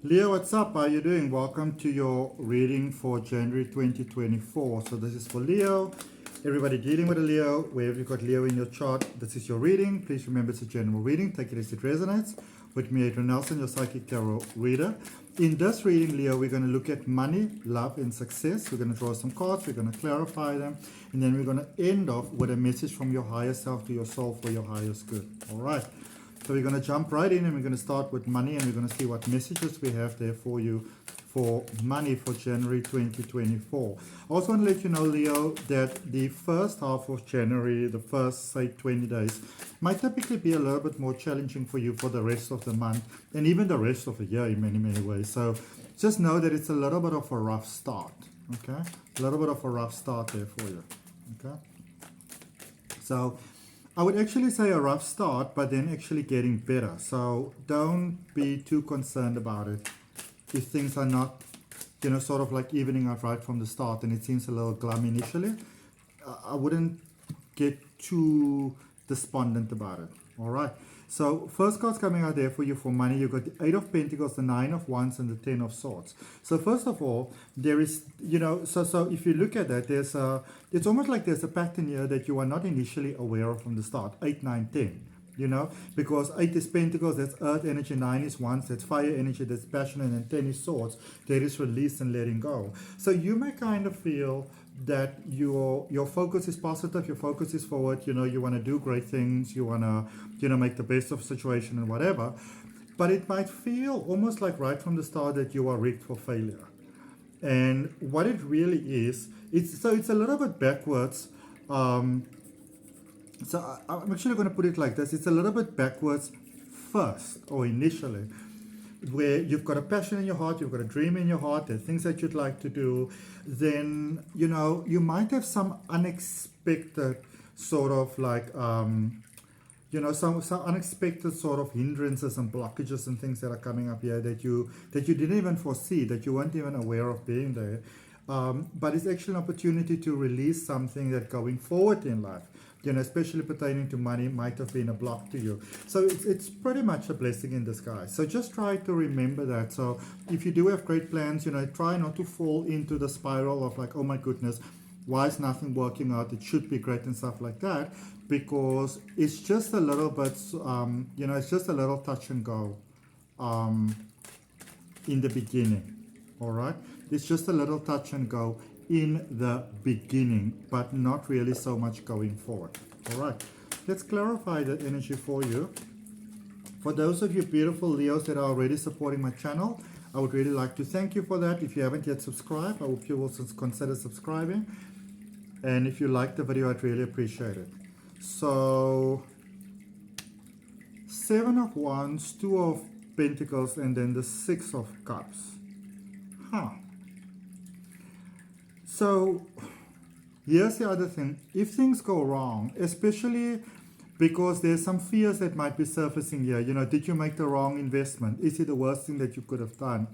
Leo, what's up? How are you doing? Welcome to your reading for January 2024. So this is for Leo. Everybody dealing with a Leo, wherever you've got Leo in your chart, this is your reading. Please remember it's a general reading. Take it as it resonates. With me, Adrian Nelson, your psychic tarot reader. In this reading, Leo, we're going to look at money, love, and success. We're going to draw some cards. We're going to clarify them. And then we're going to end off with a message from your higher self to your soul for your highest good. All right. So we're going to jump right in and we're going to start with money, and we're going to see what messages we have there for you for money for January 2024. I also want to let you know, Leo, that the first half of January, the first, say, 20 days, might typically be a little bit more challenging for you for the rest of the month and even the rest of the year in many, many ways. So just know that it's a little bit of a rough start, okay? A little bit of a rough start there for you, okay? So I would actually say a rough start, but then actually getting better. So don't be too concerned about it if things are not, sort of like evening out right from the start and it seems a little glum initially. I wouldn't get too despondent about it. All right. So first card's coming out there for you for money. You've got the 8 of Pentacles, the 9 of Wands, and the 10 of Swords. So first of all, there is, so if you look at that, it's almost like there's a pattern here that you are not initially aware of from the start. 8, 9, 10. Because 8 is Pentacles, that's earth energy, 9 is Wands, that's fire energy, that's passion, and then 10 is Swords, that is release and letting go. So you may kind of feel that your focus is positive, your focus is forward, you want to do great things, you want to, make the best of the situation and whatever, but it might feel almost like right from the start that you are rigged for failure. And what it really is, it's a little bit backwards. So I'm actually going to put it like this. It's a little bit backwards first, or initially, where you've got a passion in your heart, you've got a dream in your heart, there are things that you'd like to do. Then, you might have some unexpected sort of like, some unexpected sort of hindrances and blockages and things that are coming up here that you didn't even foresee, that you weren't even aware of being there. But it's actually an opportunity to release something that going forward in life, especially pertaining to money, might have been a block to you. So it's pretty much a blessing in disguise. So just try to remember that. So if you do have great plans, try not to fall into the spiral of like, oh my goodness, why is nothing working out? It should be great and stuff like that, because it's just a little bit, it's just a little touch and go in the beginning. All right, it's just a little touch and go in the beginning, but not really so much going forward. All right, let's clarify that energy for you. For those of you beautiful Leos that are already supporting my channel, I would really like to thank you for that. If you haven't yet subscribed, I hope you will consider subscribing. And if you like the video, I'd really appreciate it. So 7 of Wands, 2 of Pentacles, and then the 6 of Cups. So here's the other thing. If things go wrong, especially because there's some fears that might be surfacing here, did you make the wrong investment? Is it the worst thing that you could have done?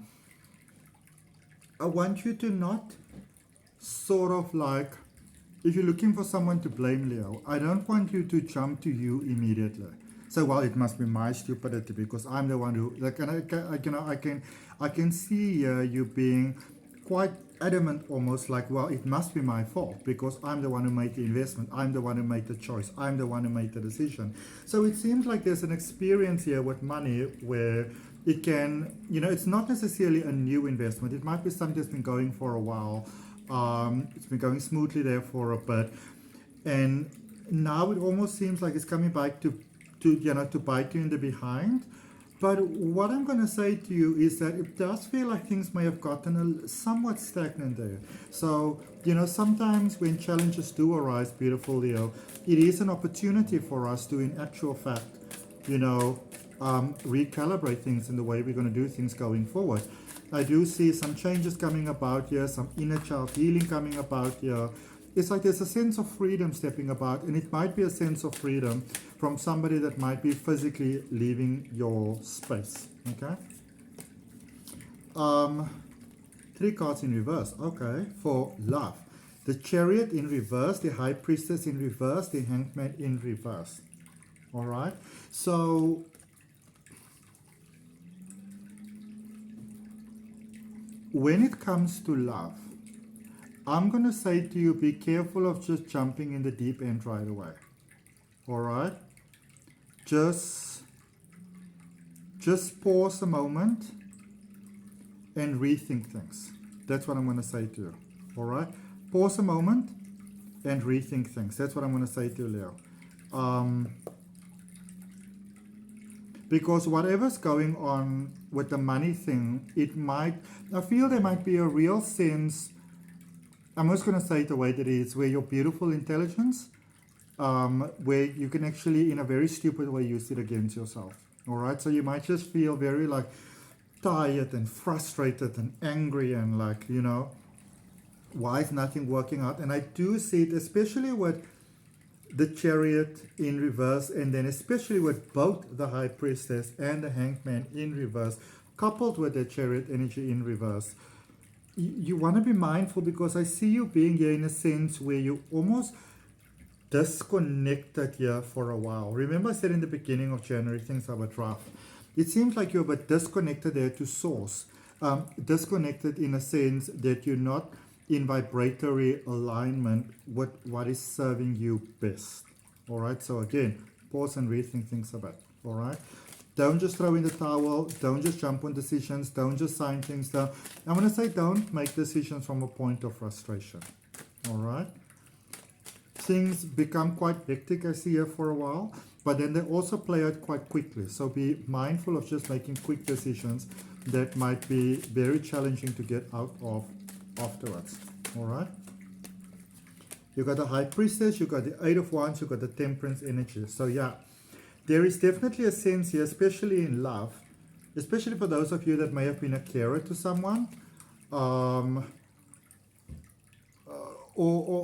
I want you to not sort of like, if you're looking for someone to blame, Leo, I don't want you to jump to you immediately. So, well, it must be my stupidity because I'm the one who, like, and I can see you being quite adamant, almost like, well, it must be my fault because I'm the one who made the investment, I'm the one who made the choice, I'm the one who made the decision. So it seems like there's an experience here with money where it can, it's not necessarily a new investment. It might be something that's been going for a while. It's been going smoothly there for a bit, and now it almost seems like it's coming back to bite you in the behind. But what I'm going to say to you is that it does feel like things may have gotten somewhat stagnant there. So, sometimes when challenges do arise, beautiful Leo, it is an opportunity for us to, in actual fact, recalibrate things in the way we're going to do things going forward. I do see some changes coming about here, some inner child healing coming about here. It's like there's a sense of freedom stepping about, and it might be a sense of freedom from somebody that might be physically leaving your space, okay? 3 cards in reverse, okay, for love. The Chariot in reverse, the High Priestess in reverse, the Hangman in reverse, all right? So when it comes to love, I'm going to say to you, be careful of just jumping in the deep end right away. All right? Just pause a moment and rethink things. That's what I'm going to say to you. All right? Pause a moment and rethink things. That's what I'm going to say to you, Leo. Because whatever's going on with the money thing, I feel there might be a real sense, I'm just going to say it the way that it is, where your beautiful intelligence, where you can actually, in a very stupid way, use it against yourself. All right? So you might just feel very like tired and frustrated and angry and like, you know, why is nothing working out? And I do see it, especially with the Chariot in reverse, and then especially with both the High Priestess and the Hanged Man in reverse, coupled with the Chariot energy in reverse. You want to be mindful, because I see you being here in a sense where you almost disconnected here for a while. Remember I said in the beginning of January, things are a bit rough. It seems like you're a bit disconnected there to source. Disconnected in a sense that you're not in vibratory alignment with what is serving you best. All right, so again, pause and rethink things a bit. All right, don't just throw in the towel, don't just jump on decisions, don't just sign things down. I'm going to say don't make decisions from a point of frustration. All right, things become quite hectic, I see here, for a while, but then they also play out quite quickly. So be mindful of just making quick decisions that might be very challenging to get out of afterwards. All right, you got the High Priestess, you got the Eight of Wands, you got the Temperance energy. So yeah, there is definitely a sense here, especially in love, especially for those of you that may have been a carer to someone, or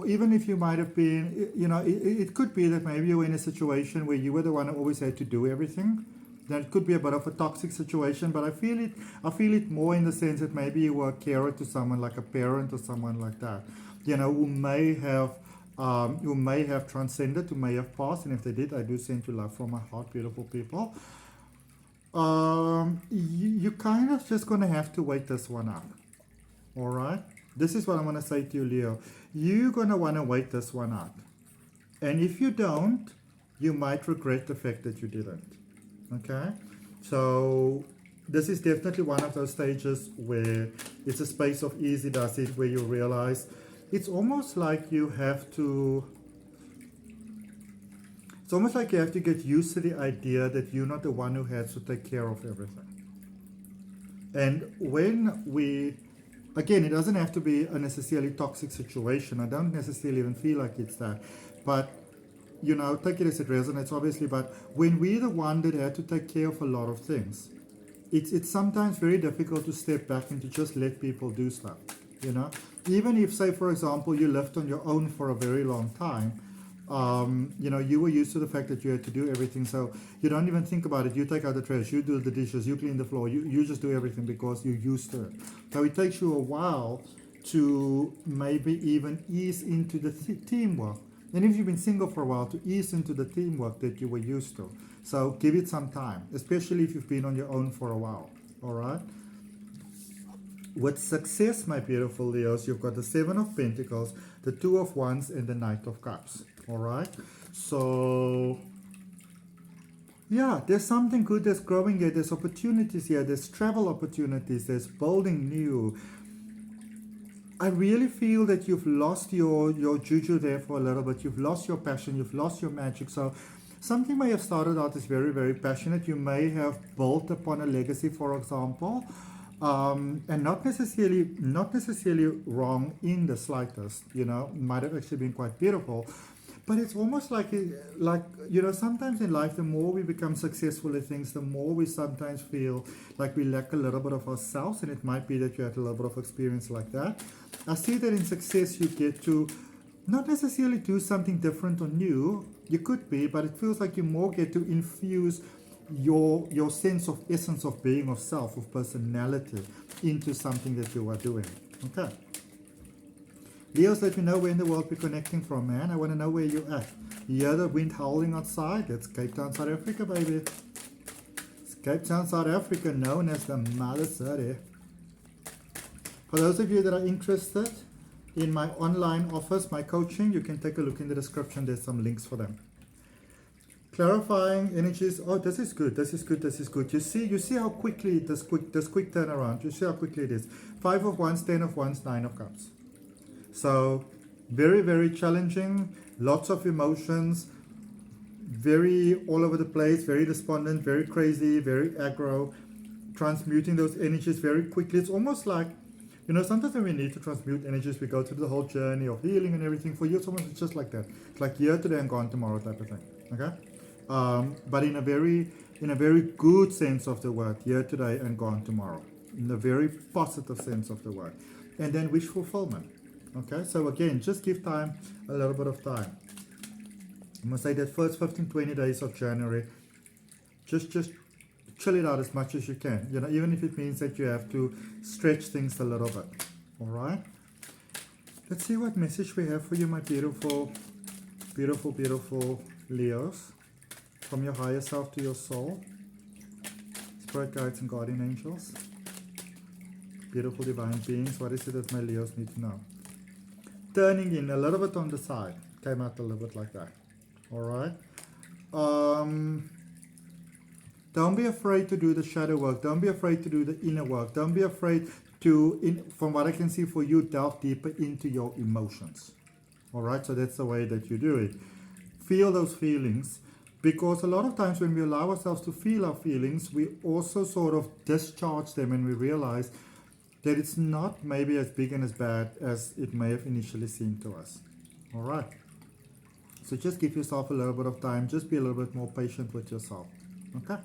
even if you might have been, you know, it could be that maybe you were in a situation where you were the one who always had to do everything. That could be a bit of a toxic situation, but I feel it more in the sense that maybe you were a carer to someone, like a parent or someone like that, you know, who may have transcended, who may have passed, and if they did, I do send you love from my heart, beautiful people. You kind of just going to have to wait this one out. All right, this is what I'm going to say to you, Leo. You're going to want to wait this one out, and if you don't, you might regret the fact that you didn't. Okay, so this is definitely one of those stages where it's a space of easy does it, where you realize it's almost like you have to get used to the idea that you're not the one who has to take care of everything. And when again, it doesn't have to be a necessarily toxic situation. I don't necessarily even feel like it's that, but you know, take it as it resonates, obviously, but when we're the one that had to take care of a lot of things, it's sometimes very difficult to step back and to just let people do stuff, you know? Even if, say, for example, you lived on your own for a very long time, you know, you were used to the fact that you had to do everything, so you don't even think about it. You take out the trash, you do the dishes, you clean the floor, you just do everything because you're used to it. So it takes you a while to maybe even ease into the teamwork. And if you've been single for a while, to ease into the teamwork that you were used to. So give it some time, especially if you've been on your own for a while. All right? With success, my beautiful Leos, you've got the Seven of Pentacles, the Two of Wands, and the Knight of Cups. All right? So, yeah, there's something good that's growing here. There's opportunities here. There's travel opportunities. There's building new. I really feel that you've lost your juju there for a little bit. You've lost your passion. You've lost your magic. So something may have started out as very, very passionate. You may have built upon a legacy, for example, and not necessarily wrong in the slightest. You know, might have actually been quite beautiful. But it's almost like, you know, sometimes in life, the more we become successful at things, the more we sometimes feel like we lack a little bit of ourselves, and it might be that you had a little bit of experience like that. I see that in success, you get to not necessarily do something different or new. You could be, but it feels like you more get to infuse your sense of essence of being, of self, of personality into something that you are doing. Okay. Leos, let me know where in the world we're connecting from, man. I want to know where you're at. You hear the wind howling outside? That's Cape Town, South Africa, baby. It's Cape Town, South Africa, known as the Mother City. For those of you that are interested in my online offers, my coaching, you can take a look in the description. There's some links for them. Clarifying energies. Oh, this is good. This is good. This is good. You see how quickly this quick turnaround. You see how quickly it is. 5 of Wands, 10 of Wands, 9 of Cups. So very, very challenging. Lots of emotions. Very all over the place. Very despondent. Very crazy. Very aggro. Transmuting those energies very quickly. It's almost like, you know, sometimes when we need to transmute energies, we go through the whole journey of healing and everything. For you, it's just like that. It's like here today and gone tomorrow type of thing. Okay. But in a very good sense of the word, here today and gone tomorrow, in a very positive sense of the word, and then wish fulfillment. Okay, so again, just give time, a little bit of time. I'm gonna say that first 15-20 days of January, just chill it out as much as you can. You know, even if it means that you have to stretch things a little bit. All right. Let's see what message we have for you, my beautiful, beautiful, beautiful Leos. From your higher self to your soul, spirit guides and guardian angels, beautiful divine beings. What is it that my Leos need to know? Turning in a little bit on the side, came out a little bit like that. All right. Don't be afraid to do the shadow work. Don't be afraid to do the inner work. Don't be afraid to, from what I can see for you, delve deeper into your emotions. All right. So that's the way that you do it. Feel those feelings. Because a lot of times when we allow ourselves to feel our feelings, we also sort of discharge them and we realize that it's not maybe as big and as bad as it may have initially seemed to us. All right. So just give yourself a little bit of time. Just be a little bit more patient with yourself. Okay.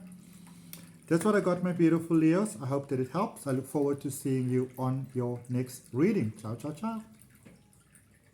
That's what I got, my beautiful Leos. I hope that it helps. I look forward to seeing you on your next reading. Ciao, ciao, ciao.